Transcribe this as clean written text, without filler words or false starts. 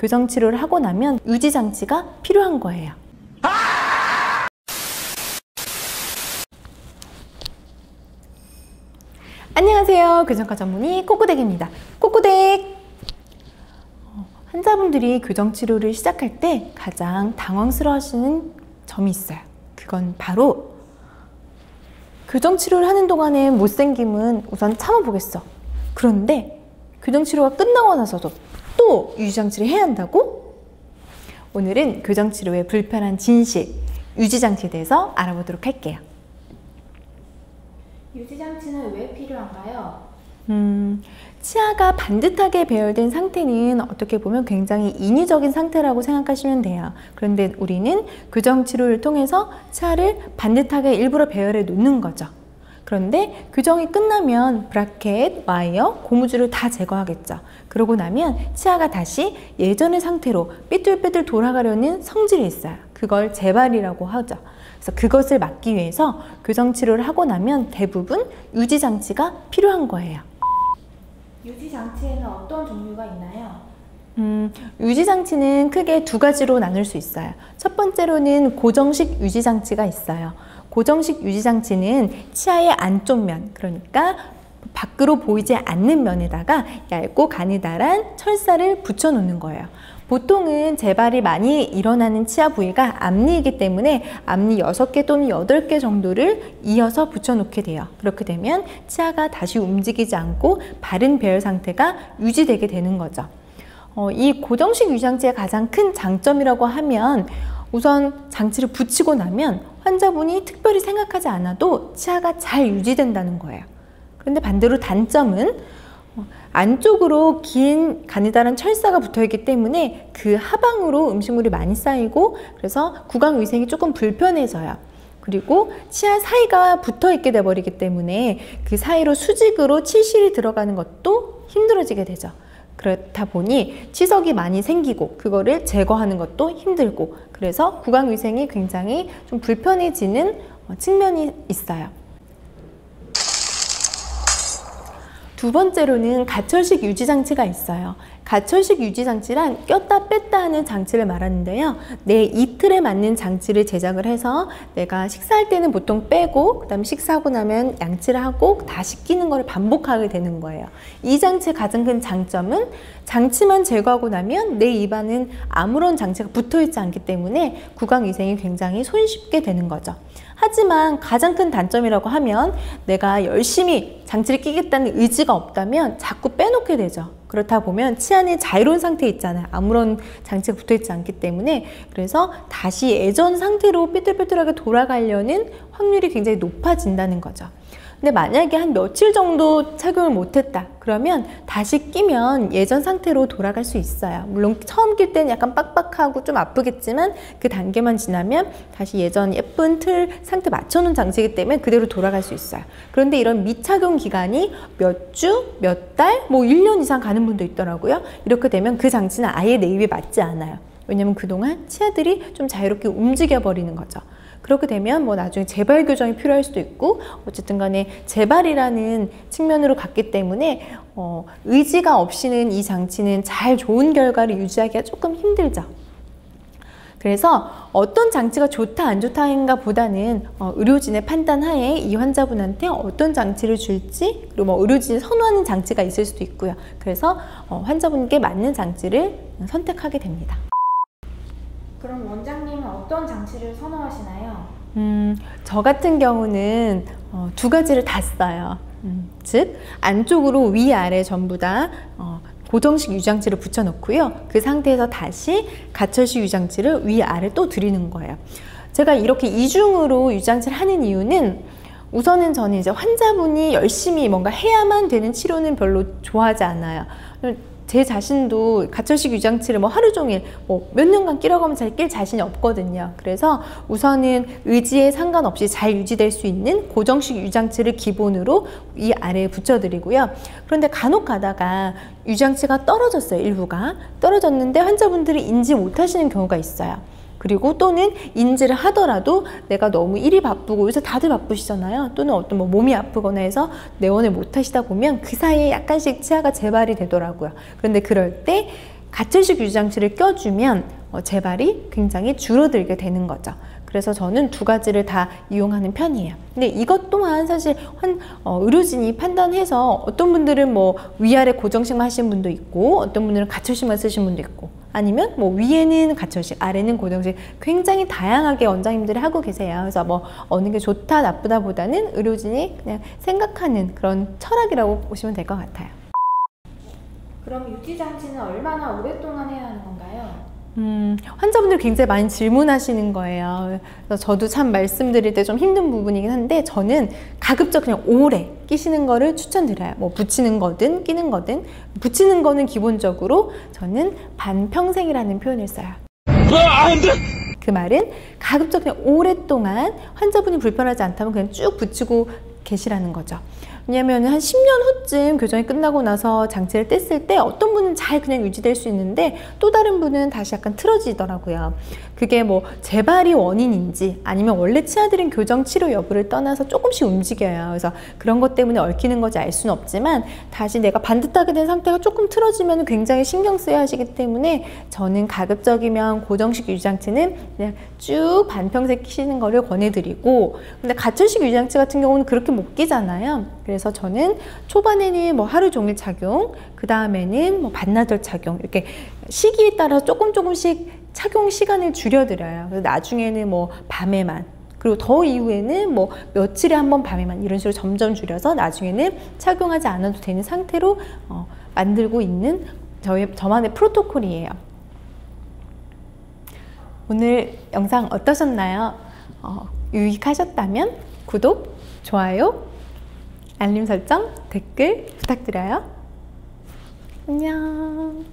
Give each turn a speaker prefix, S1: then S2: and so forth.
S1: 교정치료를 하고 나면 유지장치가 필요한 거예요. 안녕하세요. 교정과 전문의 꼬꼬댁입니다. 꼬꼬댁! 환자분들이 교정치료를 시작할 때 가장 당황스러워하시는 점이 있어요. 그건 바로 교정치료를 하는 동안에 못생김은 우선 참아보겠어. 그런데 교정치료가 끝나고 나서도 또 유지장치를 해야 한다고? 오늘은 교정치료의 불편한 진실, 유지장치에 대해서 알아보도록 할게요.
S2: 유지장치는 왜 필요한가요?
S1: 치아가 반듯하게 배열된 상태는 어떻게 보면 굉장히 인위적인 상태라고 생각하시면 돼요. 그런데 우리는 교정치료를 통해서 치아를 반듯하게 일부러 배열해 놓는 거죠. 그런데 교정이 끝나면 브라켓, 와이어, 고무줄을 다 제거하겠죠. 그러고 나면 치아가 다시 예전의 상태로 삐뚤빼뚤 돌아가려는 성질이 있어요. 그걸 재발이라고 하죠. 그래서 그것을 막기 위해서 교정치료를 하고 나면 대부분 유지장치가 필요한 거예요.
S2: 유지장치에는 어떤 종류가 있나요?
S1: 유지장치는 크게 두 가지로 나눌 수 있어요. 첫 번째로는 고정식 유지장치가 있어요. 고정식 유지장치는 치아의 안쪽 면, 그러니까 밖으로 보이지 않는 면에다가 얇고 가느다란 철사를 붙여 놓는 거예요. 보통은 재발이 많이 일어나는 치아 부위가 앞니이기 때문에 앞니 6개 또는 8개 정도를 이어서 붙여 놓게 돼요. 그렇게 되면 치아가 다시 움직이지 않고 바른 배열 상태가 유지되게 되는 거죠. 이 고정식 유지장치의 가장 큰 장점이라고 하면 우선 장치를 붙이고 나면 환자분이 특별히 생각하지 않아도 치아가 잘 유지된다는 거예요. 그런데 반대로 단점은 안쪽으로 긴 가느다란 철사가 붙어 있기 때문에 그 하방으로 음식물이 많이 쌓이고 그래서 구강위생이 조금 불편해져요. 그리고 치아 사이가 붙어 있게 돼 버리기 때문에 그 사이로 수직으로 치실이 들어가는 것도 힘들어지게 되죠. 그렇다 보니 치석이 많이 생기고 그거를 제거하는 것도 힘들고 그래서 구강위생이 굉장히 좀 불편해지는 측면이 있어요. 두 번째로는 가철식 유지장치가 있어요. 가철식 유지장치란 꼈다 뺐다 하는 장치를 말하는데요. 내 이틀에 맞는 장치를 제작을 해서 내가 식사할 때는 보통 빼고 그 다음에 식사하고 나면 양치를 하고 다시 끼는 걸 반복하게 되는 거예요. 이 장치의 가장 큰 장점은 장치만 제거하고 나면 내 입안은 아무런 장치가 붙어 있지 않기 때문에 구강위생이 굉장히 손쉽게 되는 거죠. 하지만 가장 큰 단점이라고 하면 내가 열심히 장치를 끼겠다는 의지가 없다면 자꾸 빼놓게 되죠. 그렇다 보면 치아는 자유로운 상태에 있잖아요. 아무런 장치가 붙어 있지 않기 때문에 그래서 다시 예전 상태로 삐뚤빼뚤하게 돌아가려는 확률이 굉장히 높아진다는 거죠. 근데 만약에 한 며칠 정도 착용을 못했다 그러면 다시 끼면 예전 상태로 돌아갈 수 있어요. 물론 처음 낄 때는 약간 빡빡하고 좀 아프겠지만 그 단계만 지나면 다시 예전 예쁜 틀 상태 맞춰놓은 장치이기 때문에 그대로 돌아갈 수 있어요. 그런데 이런 미착용 기간이 몇 주, 몇 달, 뭐 1년 이상 가는 분도 있더라고요. 이렇게 되면 그 장치는 아예 내 입에 맞지 않아요. 왜냐면 그동안 치아들이 좀 자유롭게 움직여 버리는 거죠. 그렇게 되면 뭐 나중에 재발 교정이 필요할 수도 있고 어쨌든 간에 재발이라는 측면으로 갔기 때문에 의지가 없이는 이 장치는 잘 좋은 결과를 유지하기가 조금 힘들죠. 그래서 어떤 장치가 좋다 안 좋다인가 보다는 의료진의 판단 하에 이 환자분한테 어떤 장치를 줄지 그리고 뭐 의료진이 선호하는 장치가 있을 수도 있고요. 그래서 환자분께 맞는 장치를 선택하게 됩니다.
S2: 그럼 원장님은 어떤 장치를 선호하시나요?
S1: 저 같은 경우는 두 가지를 다 써요. 즉 안쪽으로 위아래 전부 다 고정식 유지장치를 붙여 놓고요. 그 상태에서 다시 가철식 유지장치를 위아래 또 드리는 거예요. 제가 이렇게 이중으로 유지장치를 하는 이유는 우선은 저는 이제 환자분이 열심히 뭔가 해야만 되는 치료는 별로 좋아하지 않아요. 제 자신도 가철식 유지장치를 뭐 하루 종일 뭐 몇 년간 끼라고 하면 잘 낄 자신이 없거든요. 그래서 우선은 의지에 상관없이 잘 유지될 수 있는 고정식 유지장치를 기본으로 이 아래에 붙여드리고요. 그런데 간혹 가다가 유지장치가 떨어졌어요. 일부가 떨어졌는데 환자분들이 인지 못하시는 경우가 있어요. 그리고 또는 인지를 하더라도 내가 너무 일이 바쁘고 요새 다들 바쁘시잖아요. 또는 어떤 뭐 몸이 아프거나 해서 내원을 못 하시다 보면 그 사이에 약간씩 치아가 재발이 되더라고요. 그런데 그럴 때 가철식 유지장치를 껴주면 재발이 굉장히 줄어들게 되는 거죠. 그래서 저는 두 가지를 다 이용하는 편이에요. 근데 이것 또한 사실 의료진이 판단해서 어떤 분들은 뭐 위아래 고정식만 하시는 분도 있고 어떤 분들은 가철식만 쓰시는 분도 있고 아니면 뭐 위에는 가철식, 아래는 고정식 굉장히 다양하게 원장님들이 하고 계세요. 그래서 뭐 어느 게 좋다 나쁘다 보다는 의료진이 그냥 생각하는 그런 철학이라고 보시면 될 것 같아요.
S2: 그럼 유지장치는 얼마나 오랫동안 해야 하는 건가요?
S1: 환자분들 굉장히 많이 질문하시는 거예요. 그래서 저도 참 말씀드릴 때 좀 힘든 부분이긴 한데 저는 가급적 그냥 오래 끼시는 거를 추천드려요. 뭐 붙이는 거든 끼는 거든. 붙이는 거는 기본적으로 저는 반평생이라는 표현을 써요. 그 말은 가급적 그냥 오랫동안 환자분이 불편하지 않다면 그냥 쭉 붙이고 계시라는 거죠. 왜냐하면 한 10년 후쯤 교정이 끝나고 나서 장치를 뗐을 때 어떤 분은 잘 그냥 유지될 수 있는데 또 다른 분은 다시 약간 틀어지더라고요. 그게 뭐 재발이 원인인지 아니면 원래 치아드린 교정 치료 여부를 떠나서 조금씩 움직여요. 그래서 그런 것 때문에 얽히는 건지 알 수는 없지만 다시 내가 반듯하게 된 상태가 조금 틀어지면 굉장히 신경 쓰여 하시기 때문에 저는 가급적이면 고정식 유지장치는 그냥 쭉 반평생 끼시는 거를 권해드리고 근데 가철식 유지장치 같은 경우는 그렇게 못 끼잖아요. 그래서 저는 초반에는 뭐 하루 종일 착용, 그 다음에는 뭐 반나절 착용 이렇게 시기에 따라 조금씩 착용 시간을 줄여드려요. 그래서 나중에는 뭐 밤에만 그리고 더 이후에는 뭐 며칠에 한 번 밤에만 이런 식으로 점점 줄여서 나중에는 착용하지 않아도 되는 상태로 만들고 있는 저만의 프로토콜이에요. 오늘 영상 어떠셨나요? 유익하셨다면 구독, 좋아요, 알림 설정, 댓글 부탁드려요. 안녕.